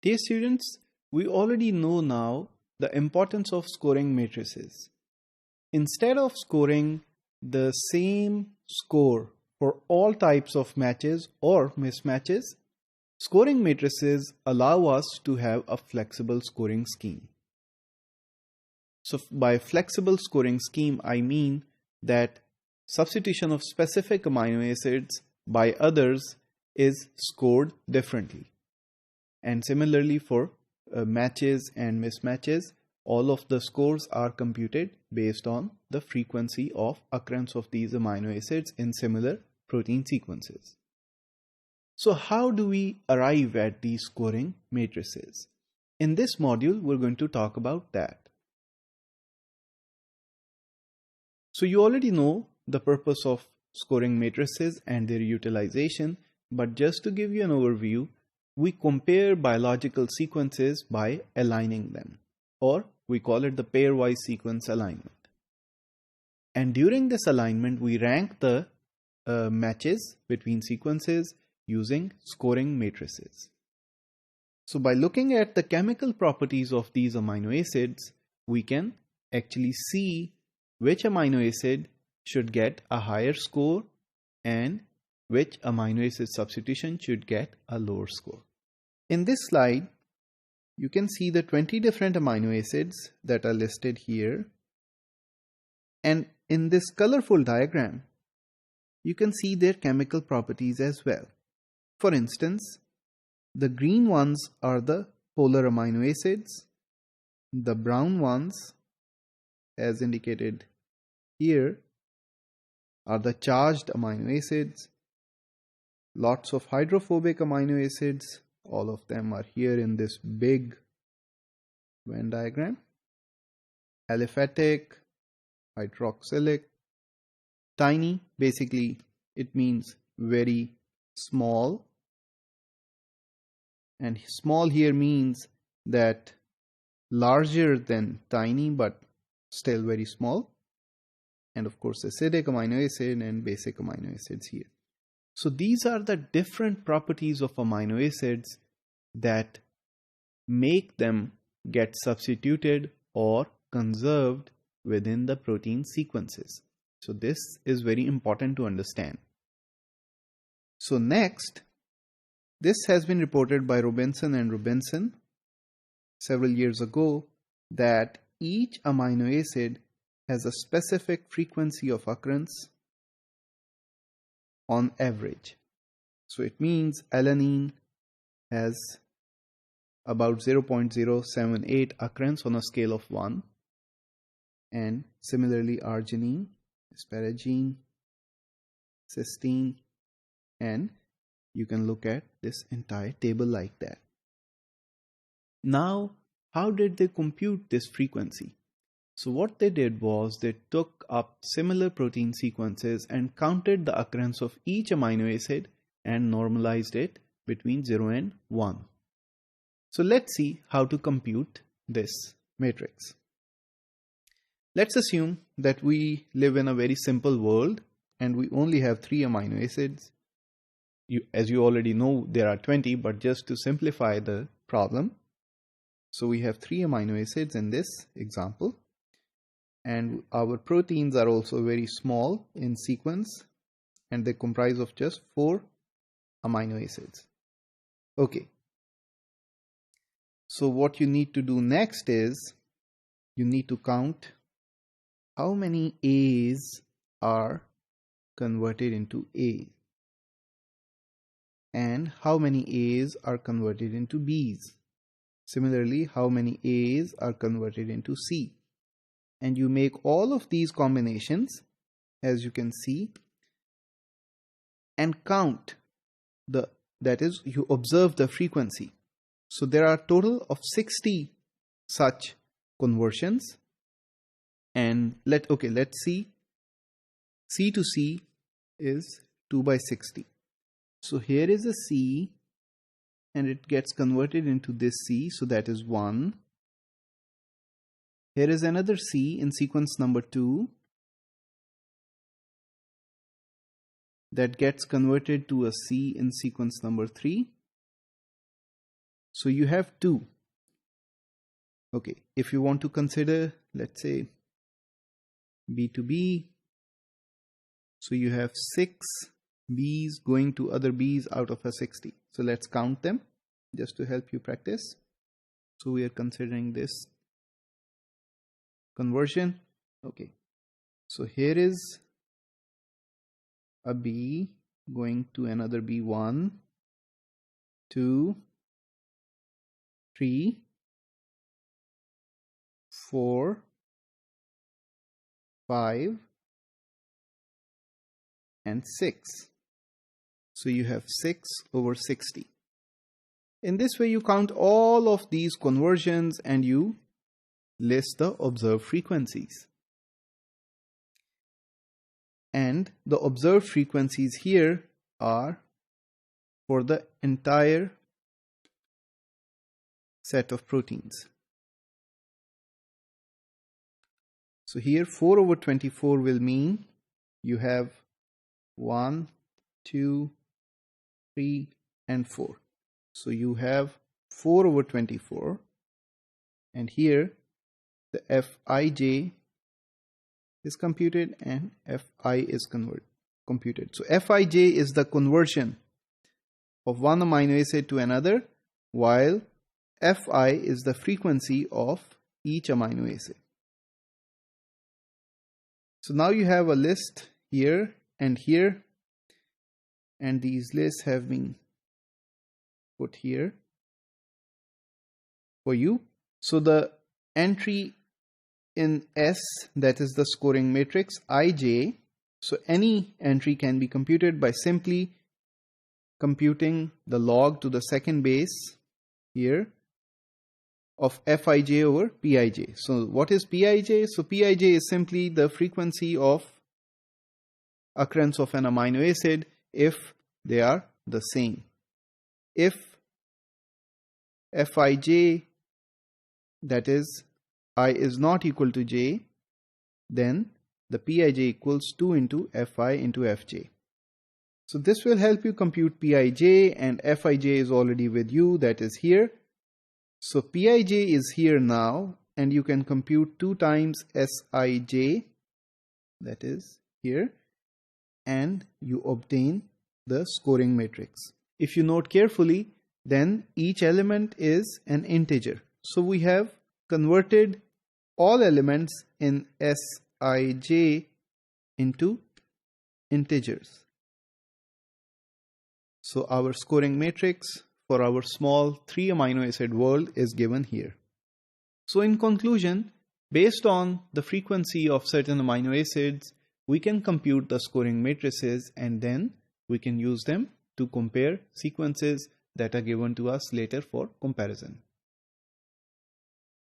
Dear students, we already know now the importance of scoring matrices. Instead of scoring the same score for all types of matches or mismatches, scoring matrices allow us to have a flexible scoring scheme. So by flexible scoring scheme, I mean that substitution of specific amino acids by others is scored differently. And similarly for matches and mismatches, all of the scores are computed based on the frequency of occurrence of these amino acids in similar protein sequences. So how do we arrive at these scoring matrices? In this module, we're going to talk about that. So you already know the purpose of scoring matrices and their utilization, but just to give you an overview, we compare biological sequences by aligning them, or we call it the pairwise sequence alignment. And during this alignment, we rank the matches between sequences using scoring matrices. So by looking at the chemical properties of these amino acids, we can actually see which amino acid should get a higher score and which amino acid substitution should get a lower score. In this slide, you can see the 20 different amino acids that are listed here. And in this colorful diagram, you can see their chemical properties as well. For instance, the green ones are the polar amino acids. The brown ones, as indicated here, are the charged amino acids. Lots of hydrophobic amino acids. All of them are here in this big Venn diagram. Aliphatic, hydroxylic, tiny, basically it means very small. And small here means that larger than tiny but still very small. And of course acidic amino acid and basic amino acids here. So these are the different properties of amino acids that make them get substituted or conserved within the protein sequences. So this is very important to understand. So next, this has been reported by Robinson and Robinson several years ago that each amino acid has a specific frequency of occurrence on average. So it means alanine has about 0.078 occurrence on a scale of 1, and similarly arginine, asparagine, cysteine, and you can look at this entire table like that. Now, how did they compute this frequency? So what they did was they took up similar protein sequences and counted the occurrence of each amino acid and normalized it between 0 and 1. So let's see how to compute this matrix. Let's assume that we live in a very simple world and we only have 3 amino acids. As you already know, there are 20, but just to simplify the problem. So we have 3 amino acids in this example. And our proteins are also very small in sequence and they comprise of just 4 amino acids. Okay. So what you need to do next is you need to count how many A's are converted into A and how many A's are converted into B's. Similarly, how many A's are converted into C. And you make all of these combinations, as you can see, and count that is, you observe the frequency. So there are a total of 60 such conversions. And let's see. C to C is 2 by 60. So here is a C and it gets converted into this C, so that is 1. Here is another C in sequence number 2 that gets converted to a C in sequence number 3. So you have 2. Okay, if you want to consider, let's say, B to B, so you have 6 B's going to other B's out of a 60. So let's count them just to help you practice. So we are considering this conversion. Okay, so here is a B going to another B, 1, 2, 3, 4, 5, and 6. So you have 6 over 60. In this way, you count all of these conversions and you list the observed frequencies. And the observed frequencies here are for the entire set of proteins. So here 4 over 24 will mean you have 1, 2, 3, and 4. So you have 4 over 24, and here the Fij is computed and Fi is computed. So Fij is the conversion of one amino acid to another, while Fi is the frequency of each amino acid. So now you have a list here, and these lists have been put here for you. So the entry in S, that is the scoring matrix, Ij, so any entry can be computed by simply computing the log to the second base here of Fij over Pij. So what is Pij? So Pij is simply the frequency of occurrence of an amino acid if they are the same. If Fij, that is I is not equal to j, then the Pij equals 2 into Fi into Fj. So this will help you compute Pij, and Fij is already with you, that is here. So Pij is here now, and you can compute 2 times Sij, that is here, and you obtain the scoring matrix. If you note carefully, then each element is an integer. So we have converted all elements in Sij into integers. So our scoring matrix for our small 3 amino acid world is given here. So in conclusion, based on the frequency of certain amino acids, we can compute the scoring matrices, and then we can use them to compare sequences that are given to us later for comparison.